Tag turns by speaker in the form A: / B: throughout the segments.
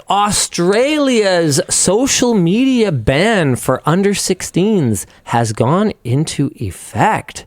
A: Australia's social media ban for under 16s has gone into effect.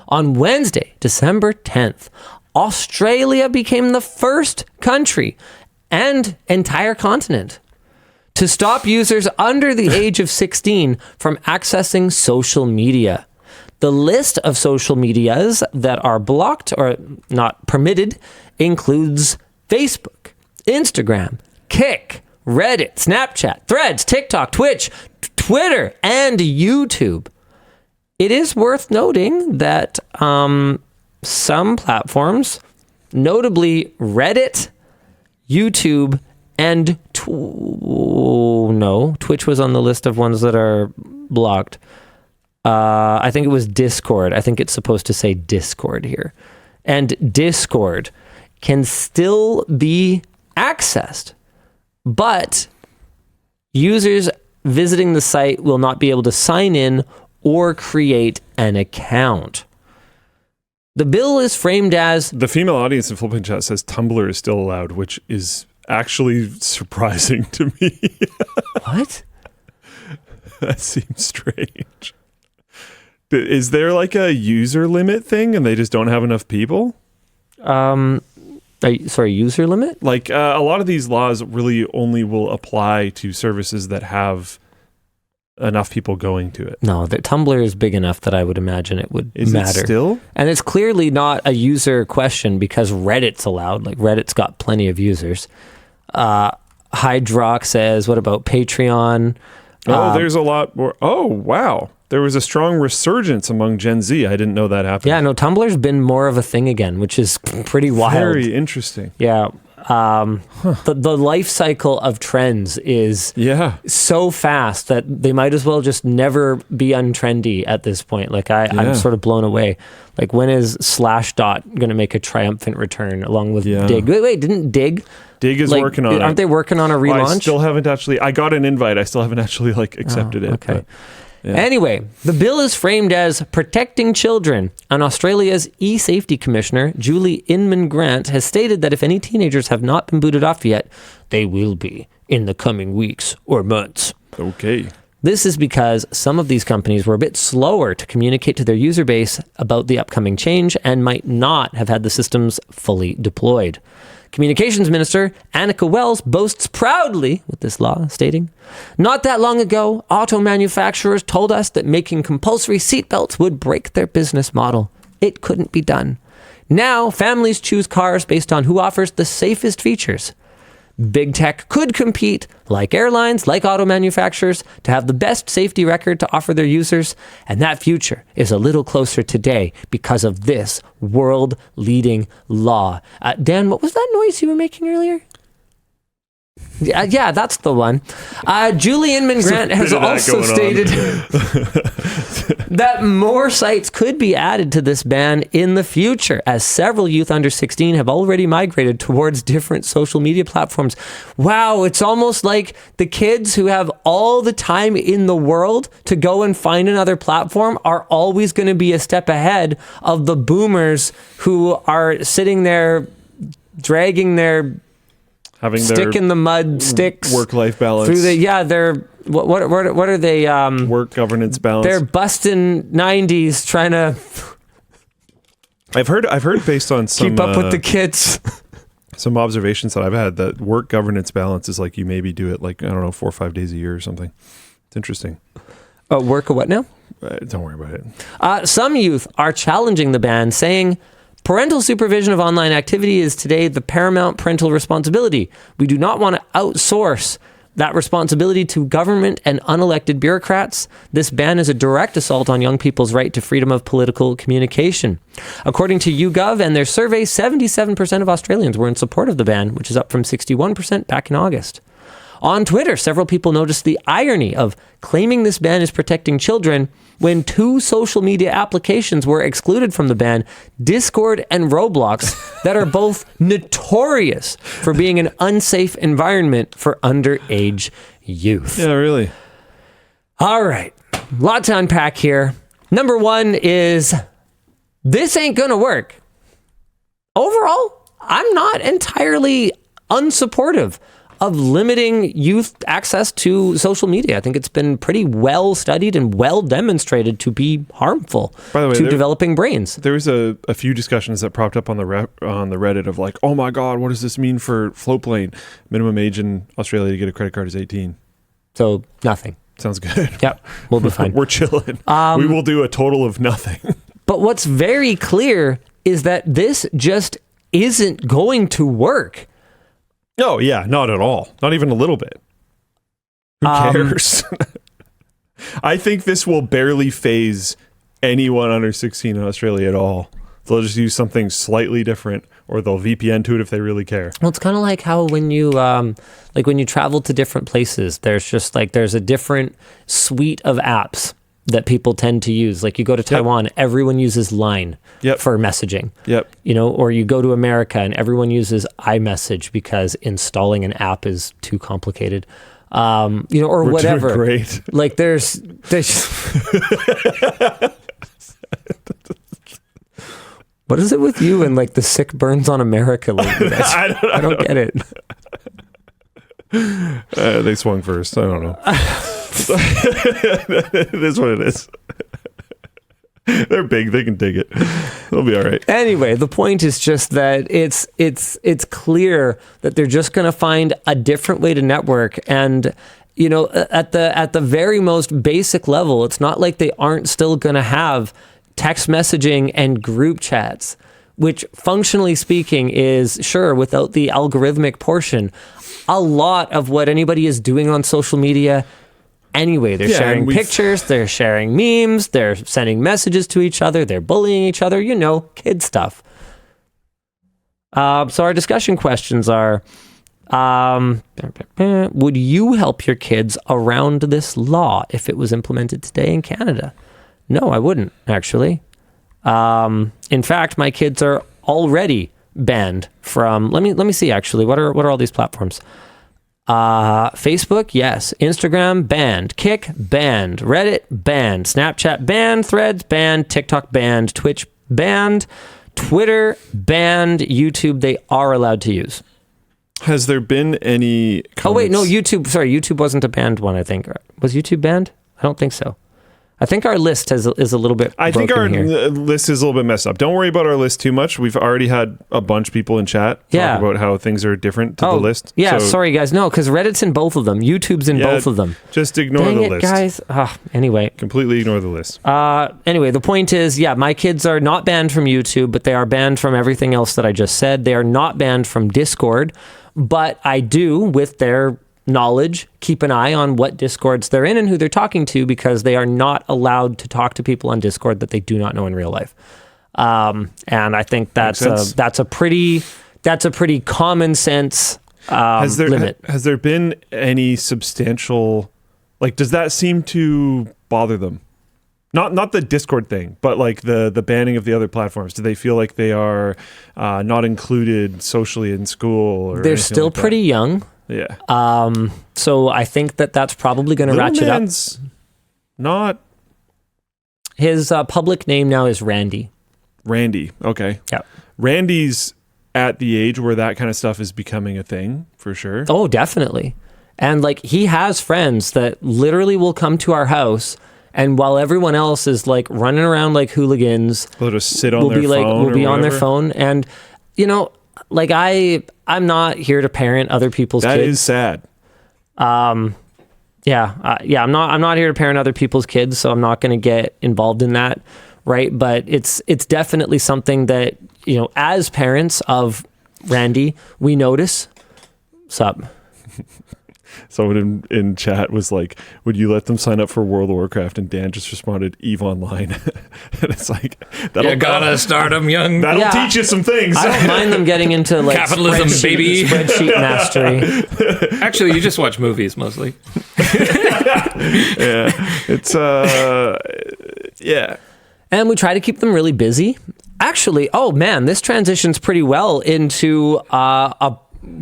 A: On Wednesday, December 10th, Australia became the first country and entire continent to stop users under the age of 16 from accessing social media. The list of social medias that are blocked or not permitted includes Facebook, Instagram, Kik, Reddit, Snapchat, Threads, TikTok, Twitch, Twitter, and YouTube. It is worth noting that some platforms, notably Reddit, YouTube, and Twitch was on the list of ones that are blocked. I think it was Discord. I think it's supposed to say Discord here. And Discord can still be accessed, but users visiting the site will not be able to sign in or create an account. The bill is framed as...
B: The female audience in Flipping Chat says Tumblr is still allowed, which is actually surprising to me.
A: What?
B: That seems strange. Is there like a user limit thing and they just don't have enough people?
A: User limit?
B: Like a lot of these laws really only will apply to services that have enough people going to it.
A: No, the Tumblr is big enough that I would imagine it would matter.
B: It still?
A: And it's clearly not a user question because Reddit's allowed. Like Reddit's got plenty of users. Hydrox says, what about Patreon?
B: There's a lot more. Oh, wow. There was a strong resurgence among Gen Z. I didn't know that happened.
A: Yeah, no, Tumblr's been more of a thing again, which is pretty wild.
B: Very interesting.
A: Yeah. The life cycle of trends is so fast that they might as well just never be untrendy at this point. Like I'm sort of blown away. Like when is Slashdot going to make a triumphant return along with Dig? Wait, didn't Dig
B: is working on it.
A: Aren't they working on a relaunch?
B: Well, I still haven't actually. I got an invite. I still haven't actually accepted it.
A: Okay.
B: But, yeah.
A: Anyway, the bill is framed as protecting children, and Australia's e-safety commissioner, Julie Inman-Grant, has stated that if any teenagers have not been booted off yet, they will be in the coming weeks or months.
B: Okay.
A: This is because some of these companies were a bit slower to communicate to their user base about the upcoming change and might not have had the systems fully deployed. Communications Minister Annika Wells boasts proudly with this law, stating, "Not that long ago, auto manufacturers told us that making compulsory seatbelts would break their business model. It couldn't be done. Now, families choose cars based on who offers the safest features. Big tech could compete, like airlines, like auto manufacturers, to have the best safety record to offer their users, and that future is a little closer today because of this world-leading law." Dan, what was that noise you were making earlier? Yeah, that's the one. Julie Inman-Grant has also stated that more sites could be added to this ban in the future, as several youth under 16 have already migrated towards different social media platforms. Wow, it's almost like the kids who have all the time in the world to go and find another platform are always going to be a step ahead of the boomers who are sitting there dragging their
B: having
A: stick
B: their
A: in the mud sticks
B: work-life balance
A: through they're what are they
B: work governance balance.
A: They're busting 90s trying to
B: I've heard based on some
A: keep up with the kids.
B: Some observations that I've had that work governance balance is like you maybe do it like, I don't know, 4 or 5 days a year or something. It's interesting.
A: Work what now?
B: Don't worry about it.
A: Some youth are challenging the ban, saying parental supervision of online activity is today the paramount parental responsibility. We do not want to outsource that responsibility to government and unelected bureaucrats. This ban is a direct assault on young people's right to freedom of political communication. According to YouGov and their survey, 77% of Australians were in support of the ban, which is up from 61% back in August. On Twitter, several people noticed the irony of claiming this ban is protecting children when 2 social media applications were excluded from the ban, Discord and Roblox, that are both notorious for being an unsafe environment for underage youth.
B: Yeah, really.
A: All right. A lot to unpack here. Number 1 is this ain't gonna work. Overall, I'm not entirely unsupportive limiting youth access to social media. I think it's been pretty well studied and well demonstrated to be harmful
B: By the way,
A: to developing brains.
B: There was a few discussions that propped up on the Reddit of like, oh my God, what does this mean for Floatplane? Minimum age in Australia to get a credit card is 18.
A: So nothing.
B: Sounds good.
A: Yep, we'll be fine.
B: We're chilling. We will do a total of nothing.
A: But what's very clear is that this just isn't going to work.
B: No, yeah, not at all. Not even a little bit. Who cares? I think this will barely phase anyone under 16 in Australia at all. They'll just use something slightly different, or they'll VPN to it if they really care.
A: Well, it's kind of like how when you when you travel to different places, there's a different suite of apps that people tend to use. Like you go to Taiwan, everyone uses Line for messaging.
B: Yep.
A: You know, or you go to America and everyone uses iMessage because installing an app is too complicated. You know, or
B: We're
A: whatever.
B: Doing great.
A: Like there's What is it with you and like the sick burns on America lately? I don't get it.
B: They swung first. I don't know. It is what it is. They're big. They can dig it. They'll be all right.
A: Anyway, the point is just that it's clear that they're just going to find a different way to network. And, you know, at the very most basic level, it's not like they aren't still going to have text messaging and group chats, which functionally speaking is, sure, without the algorithmic portion, a lot of what anybody is doing on social media anyway. They're sharing pictures, they're sharing memes, they're sending messages to each other, they're bullying each other, you know, kid stuff. So our discussion questions are, would you help your kids around this law if it was implemented today in Canada? No, I wouldn't, actually. In fact, my kids are already banned from, let me see actually, what are all these platforms? Facebook, yes. Instagram, banned. Kick, banned. Reddit, banned. Snapchat, banned. Threads, banned. TikTok, banned. Twitch, banned. Twitter, banned. YouTube, they are allowed to use.
B: Has there been any comments?
A: Oh, wait, no, YouTube. Sorry, YouTube wasn't a banned one, I think. Was YouTube banned? I don't think so. I think our list is a little bit
B: I think our
A: here.
B: list is a little bit messed up. Don't worry about our list too much. We've already had a bunch of people in chat talk about how things are different to the list.
A: Yeah, so, sorry guys. No, because Reddit's in both of them. YouTube's in both of them.
B: Just ignore the list.
A: Guys. Anyway.
B: Completely ignore the list.
A: Anyway, the point is, my kids are not banned from YouTube, but they are banned from everything else that I just said. They are not banned from Discord, but I do, with their knowledge, keep an eye on what Discords they're in and who they're talking to, because they are not allowed to talk to people on Discord that they do not know in real life. And I think that's a pretty common sense limit.
B: Has there been any substantial, like, does that seem to bother them? Not the Discord thing, but like the banning of the other platforms. Do they feel like they are not included socially in school? Or
A: they're still like pretty young.
B: Yeah.
A: So I think that's probably going to ratchet up.
B: Not.
A: His public name now is Randy.
B: Randy. Okay.
A: Yeah.
B: Randy's at the age where that kind of stuff is becoming a thing, for sure.
A: Oh, definitely. And like he has friends that literally will come to our house, and while everyone else is like running around like hooligans,
B: they'll just sit on their phone.
A: Will be on their phone, and you know. Like I'm not here to parent other people's kids.
B: That is sad.
A: I'm not here to parent other people's kids, so I'm not going to get involved in that, right? But it's definitely something that, you know, as parents of Randy, we notice. Sup?
B: Someone in chat was like, would you let them sign up for World of Warcraft? And Dan just responded, EVE Online. And it's like,
C: you gotta start them young.
B: That'll teach you some things.
A: I don't mind them getting into like
C: capitalism, baby.
A: Spreadsheet mastery.
C: Actually, you just watch movies mostly.
B: Yeah. It's, yeah.
A: And we try to keep them really busy. Actually, oh man, this transitions pretty well into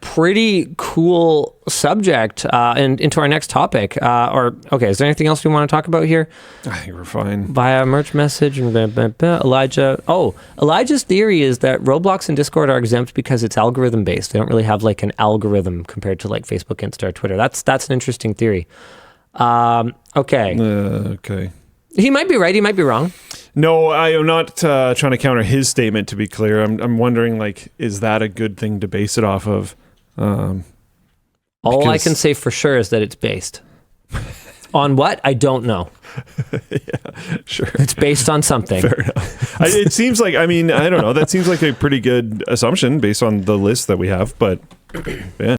A: pretty cool subject and into our next topic. Is there anything else we want to talk about here?
B: I think we're fine.
A: Via merch message. Elijah. Oh, Elijah's theory is that Roblox and Discord are exempt because it's algorithm based. They don't really have like an algorithm compared to like Facebook, Insta, or Twitter. That's an interesting theory. Okay.
B: Okay.
A: He might be right. He might be wrong.
B: No, I am not trying to counter his statement, to be clear. I'm wondering, like, is that a good thing to base it off of?
A: All I can say for sure is that it's based. On what? I don't know.
B: Yeah, sure.
A: It's based on something.
B: Fair enough. It seems like, I mean, I don't know. That seems like a pretty good assumption based on the list that we have, but yeah.